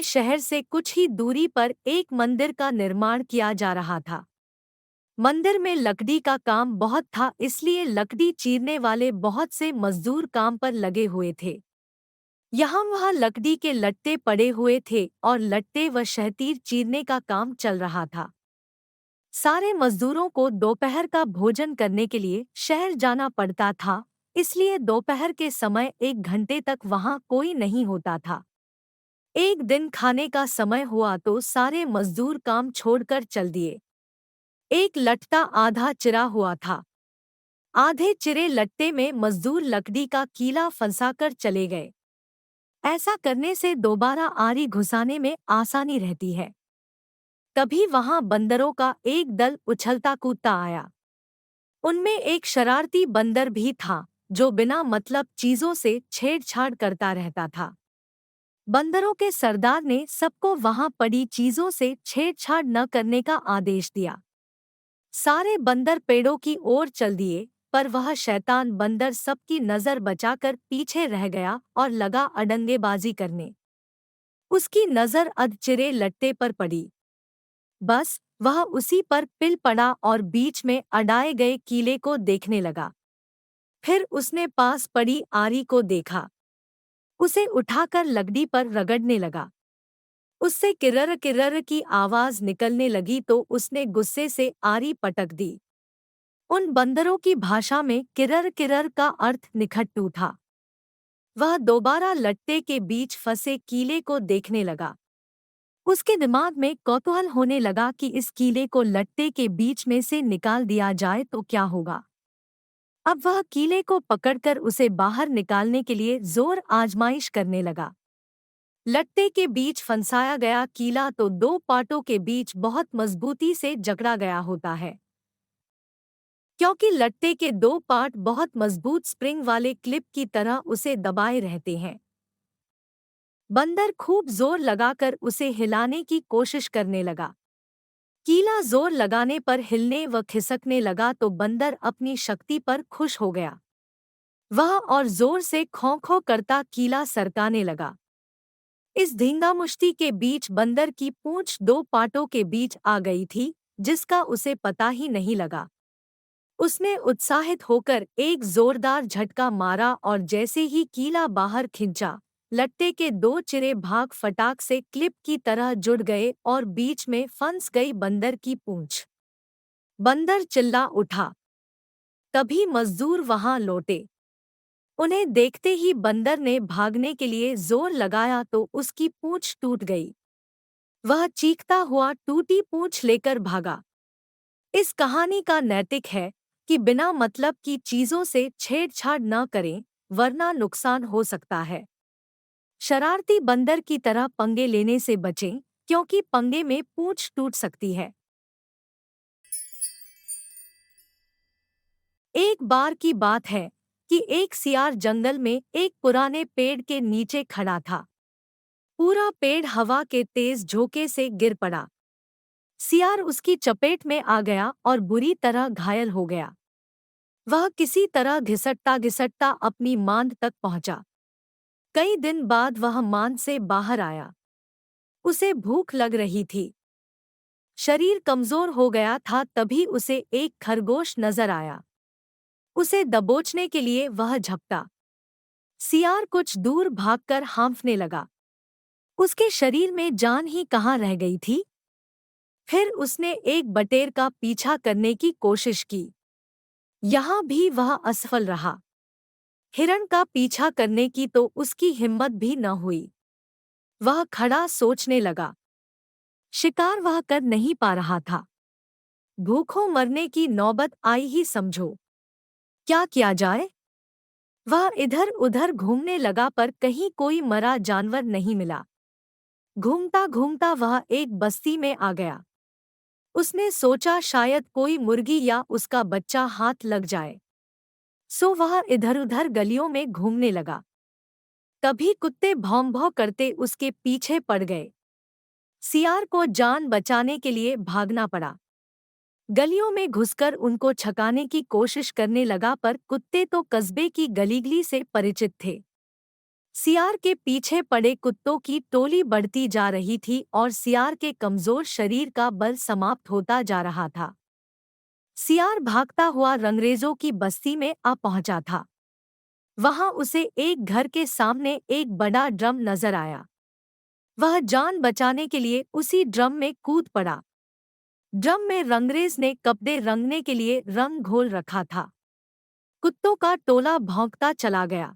शहर से कुछ ही दूरी पर एक मंदिर का निर्माण किया जा रहा था। मंदिर में लकड़ी का काम बहुत था, इसलिए लकड़ी चीरने वाले बहुत से मजदूर काम पर लगे हुए थे। यहाँ वहाँ लकड़ी के लट्टे पड़े हुए थे और लट्टे व शहतीर चीरने का काम चल रहा था। सारे मजदूरों को दोपहर का भोजन करने के लिए शहर जाना पड़ता था, इसलिए दोपहर के समय 1 घंटे तक वहाँ कोई नहीं होता था। एक दिन खाने का समय हुआ तो सारे मजदूर काम छोड़कर चल दिए। एक लट्टा आधा चिरा हुआ था। आधे चिरे लट्टे में मजदूर लकड़ी का कीला फंसाकर चले गए। ऐसा करने से दोबारा आरी घुसाने में आसानी रहती है। तभी वहां बंदरों का एक दल उछलता कूदता आया। उनमें एक शरारती बंदर भी था, जो बिना मतलब चीजों से छेड़छाड़ करता रहता था। बंदरों के सरदार ने सबको वहां पड़ी चीजों से छेड़छाड़ न करने का आदेश दिया। सारे बंदर पेड़ों की ओर चल दिए, पर वह शैतान बंदर सबकी नजर बचाकर पीछे रह गया और लगा अडंगेबाजी करने। उसकी नजर अधचिरे लट्टे पर पड़ी। बस वह उसी पर पिल पड़ा और बीच में अड़ाए गए कीले को देखने लगा। फिर उसने पास पड़ी आरी को देखा। उसे उठाकर लकड़ी पर रगड़ने लगा। उससे किर्रर किर्रर की आवाज निकलने लगी तो उसने गुस्से से आरी पटक दी। उन बंदरों की भाषा में किर्रर किर्रर का अर्थ निखट्टू था। वह दोबारा लट्टे के बीच फंसे कीले को देखने लगा। उसके दिमाग में कौतूहल होने लगा कि इस कीले को लट्टे के बीच में से निकाल दिया जाए तो क्या होगा। अब वह कीले को पकड़कर उसे बाहर निकालने के लिए जोर आजमाइश करने लगा। लट्टे के बीच फंसाया गया कीला तो दो पाटों के बीच बहुत मजबूती से जकड़ा गया होता है। क्योंकि लट्टे के दो पार्ट बहुत मजबूत स्प्रिंग वाले क्लिप की तरह उसे दबाए रहते हैं। बंदर खूब जोर लगाकर उसे हिलाने की कोशिश करने लगा। कीला जोर लगाने पर हिलने व खिसकने लगा तो बंदर अपनी शक्ति पर खुश हो गया। वह और जोर से खौं खौं करता कीला सरकाने लगा। इस धींगामुष्टि के बीच बंदर की पूंछ दो पाटों के बीच आ गई थी, जिसका उसे पता ही नहीं लगा। उसने उत्साहित होकर एक जोरदार झटका मारा और जैसे ही कीला बाहर खिंचा, लट्टे के दो चिरे भाग फटाक से क्लिप की तरह जुड़ गए और बीच में फंस गई बंदर की पूंछ। बंदर चिल्ला उठा। तभी मजदूर वहां लौटे। उन्हें देखते ही बंदर ने भागने के लिए जोर लगाया तो उसकी पूंछ टूट गई। वह चीखता हुआ टूटी पूंछ लेकर भागा। इस कहानी का नैतिक है कि बिना मतलब की चीजों से छेड़छाड़ न करें, वरना नुकसान हो सकता है। शरारती बंदर की तरह पंगे लेने से बचें, क्योंकि पंगे में पूंछ टूट सकती है। एक बार की बात है कि एक सियार जंगल में एक पुराने पेड़ के नीचे खड़ा था। पूरा पेड़ हवा के तेज झोंके से गिर पड़ा। सियार उसकी चपेट में आ गया और बुरी तरह घायल हो गया। वह किसी तरह घिसटता घिसटता अपनी मांद तक पहुंचा। कई दिन बाद वह मांद से बाहर आया। उसे भूख लग रही थी। शरीर कमजोर हो गया था, तभी उसे एक खरगोश नजर आया। उसे दबोचने के लिए वह झपटा। सियार कुछ दूर भागकर हांफने लगा। उसके शरीर में जान ही कहाँ रह गई थी। फिर उसने एक बटेर का पीछा करने की कोशिश की। यहाँ भी वह असफल रहा। हिरण का पीछा करने की तो उसकी हिम्मत भी न हुई। वह खड़ा सोचने लगा। शिकार वह कर नहीं पा रहा था। भूखों मरने की नौबत आई ही समझो। क्या किया जाए? वह इधर उधर घूमने लगा, पर कहीं कोई मरा जानवर नहीं मिला। घूमता घूमता वह एक बस्ती में आ गया। उसने सोचा शायद कोई मुर्गी या उसका बच्चा हाथ लग जाए। सो वह इधर उधर गलियों में घूमने लगा। तभी कुत्ते भौं भौं करते उसके पीछे पड़ गए। सियार को जान बचाने के लिए भागना पड़ा। गलियों में घुसकर उनको छकाने की कोशिश करने लगा, पर कुत्ते तो कस्बे की गलीगली से परिचित थे। सियार के पीछे पड़े कुत्तों की टोली बढ़ती जा रही थी और सियार के कमजोर शरीर का बल समाप्त होता जा रहा था। सियार भागता हुआ रंगरेजों की बस्ती में आ पहुंचा था। वहां उसे एक घर के सामने एक बड़ा ड्रम नजर आया। वह जान बचाने के लिए उसी ड्रम में कूद पड़ा। ड्रम में रंगरेज ने कपड़े रंगने के लिए रंग घोल रखा था। कुत्तों का टोला भौंकता चला गया।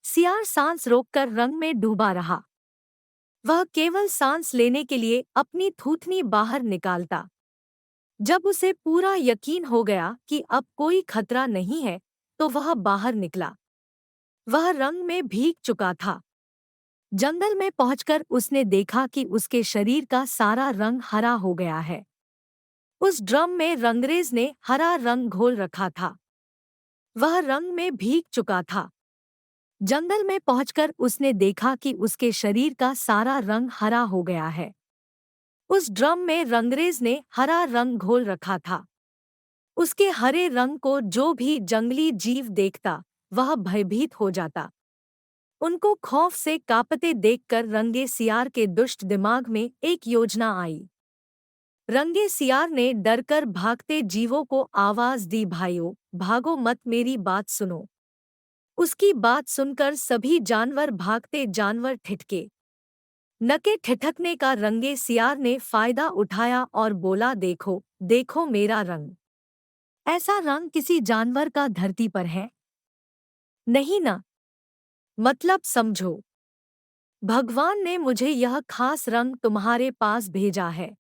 सियार सांस रोककर रंग में डूबा रहा। वह केवल सांस लेने के लिए अपनी थूथनी बाहर निकालता। जब उसे पूरा यकीन हो गया कि अब कोई खतरा नहीं है, तो वह बाहर निकला। वह रंग में भीग चुका था। जंगल में पहुंचकर उसने देखा कि उसके शरीर का सारा रंग हरा हो गया है। उस ड्रम में रंगरेज ने हरा रंग घोल रखा था। वह रंग में भीग चुका था। जंगल में पहुंचकर उसने देखा कि उसके शरीर का सारा रंग हरा हो गया है। उस ड्रम में रंगरेज ने हरा रंग घोल रखा था। उसके हरे रंग को जो भी जंगली जीव देखता, वह भयभीत हो जाता। उनको खौफ से कांपते देखकर रंगे सियार के दुष्ट दिमाग में एक योजना आई। रंगे सियार ने डरकर भागते जीवों को आवाज दी, भाइयों भागो मत, मेरी बात सुनो। उसकी बात सुनकर सभी जानवर भागते जानवर ठिठके। नके ठिठकने का रंगे सियार ने फायदा उठाया और बोला, देखो देखो मेरा रंग। ऐसा रंग किसी जानवर का धरती पर है? नहीं ना। मतलब समझो। भगवान ने मुझे यह खास रंग तुम्हारे पास भेजा है।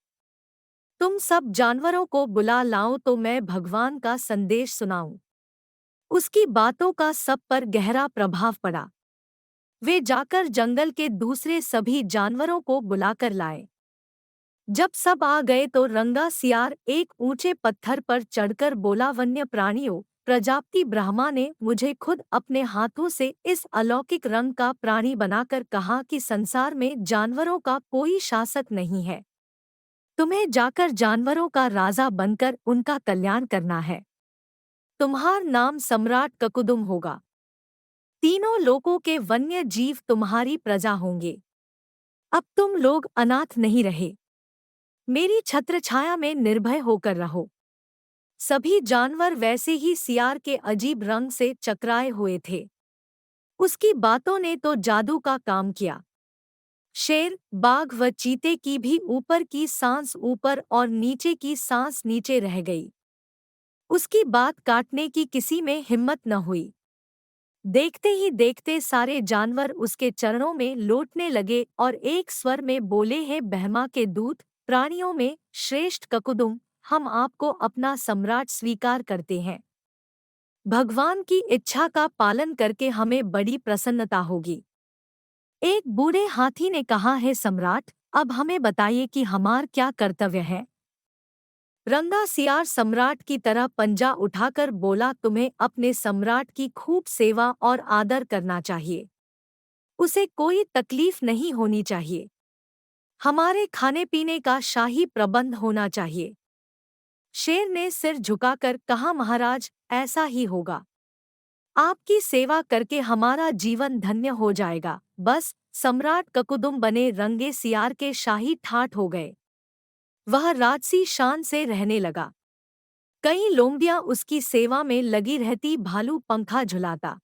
तुम सब जानवरों को बुला लाओ तो मैं भगवान का संदेश सुनाऊं। उसकी बातों का सब पर गहरा प्रभाव पड़ा। वे जाकर जंगल के दूसरे सभी जानवरों को बुलाकर लाए। जब सब आ गए तो रंगा सियार एक ऊंचे पत्थर पर चढ़कर बोला, वन्य प्राणियों, प्रजापति ब्रह्मा ने मुझे खुद अपने हाथों से इस अलौकिक रंग का प्राणी बनाकर कहा कि संसार में जानवरों का कोई शासक नहीं है। तुम्हें जाकर जानवरों का राजा बनकर उनका कल्याण करना है। तुम्हार नाम सम्राट ककुदुम होगा। तीनों लोकों के वन्य जीव तुम्हारी प्रजा होंगे। अब तुम लोग अनाथ नहीं रहे। मेरी छत्रछाया में निर्भय होकर रहो। सभी जानवर वैसे ही सियार के अजीब रंग से चकराए हुए थे। उसकी बातों ने तो जादू का काम किया। शेर, बाघ व चीते की भी ऊपर की सांस ऊपर और नीचे की सांस नीचे रह गई। उसकी बात काटने की किसी में हिम्मत न हुई। देखते ही देखते सारे जानवर उसके चरणों में लौटने लगे और एक स्वर में बोले, हे ब्रह्मा के दूत, प्राणियों में श्रेष्ठ ककुदुम, हम आपको अपना सम्राट स्वीकार करते हैं। भगवान की इच्छा का पालन करके हमें बड़ी प्रसन्नता होगी। एक बूढ़े हाथी ने कहा, है सम्राट, अब हमें बताइए कि हमार क्या कर्तव्य है। रंगा सियार सम्राट की तरह पंजा उठाकर बोला, तुम्हें अपने सम्राट की खूब सेवा और आदर करना चाहिए। उसे कोई तकलीफ नहीं होनी चाहिए। हमारे खाने पीने का शाही प्रबंध होना चाहिए। शेर ने सिर झुकाकर कहा, महाराज, ऐसा ही होगा। आपकी सेवा करके हमारा जीवन धन्य हो जाएगा। बस सम्राट ककुदुम बने रंगे सियार के शाही ठाठ हो गए। वह राजसी शान से रहने लगा। कई लोमड़ियां उसकी सेवा में लगी रहती, भालू पंखा झुलाता।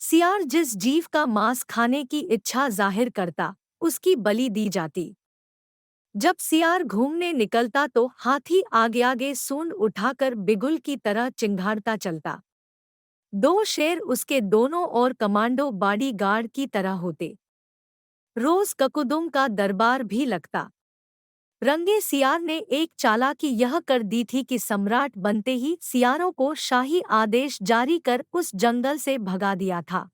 सियार जिस जीव का मांस खाने की इच्छा जाहिर करता, उसकी बलि दी जाती। जब सियार घूमने निकलता तो हाथी आगे आगे सूंड उठाकर बिगुल की तरह चिंघाड़ता चलता। दो शेर उसके दोनों ओर कमांडो बॉडी गार्ड की तरह होते। रोज ककुदुम का दरबार भी लगता। रंगे सियार ने एक चालाकी यह कर दी थी कि सम्राट बनते ही सियारों को शाही आदेश जारी कर उस जंगल से भगा दिया था।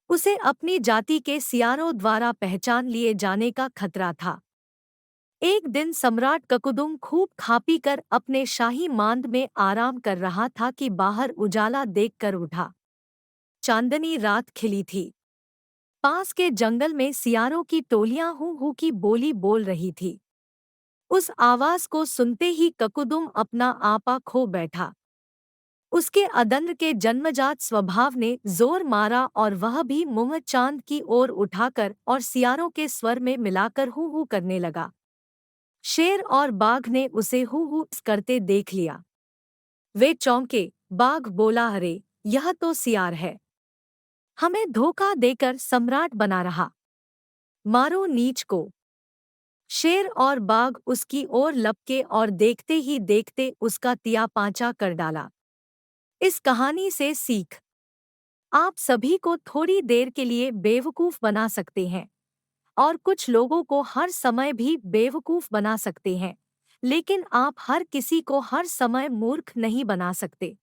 उसे अपनी जाति के सियारों द्वारा पहचान लिए जाने का खतरा था। एक दिन सम्राट ककुदुम खूब खा पी कर अपने शाही मांद में आराम कर रहा था कि बाहर उजाला देखकर उठा। चांदनी रात खिली थी। पास के जंगल में सियारों की टोलियां हू हू की बोली बोल रही थी। उस आवाज को सुनते ही ककुदुम अपना आपा खो बैठा। उसके अदम्य के जन्मजात स्वभाव ने जोर मारा और वह भी मुंह चांद की ओर उठाकर और सियारों के स्वर में मिलाकर हू हू करने लगा। शेर और बाघ ने उसे हू हू करते देख लिया। वे चौंके। बाघ बोला, अरे यह तो सियार है, हमें धोखा देकर सम्राट बना रहा, मारो नीच को। शेर और बाघ उसकी ओर लपके और देखते ही देखते उसका तिया पांचा कर डाला। इस कहानी से सीख, आप सभी को थोड़ी देर के लिए बेवकूफ बना सकते हैं और कुछ लोगों को हर समय भी बेवकूफ बना सकते हैं, लेकिन आप हर किसी को हर समय मूर्ख नहीं बना सकते।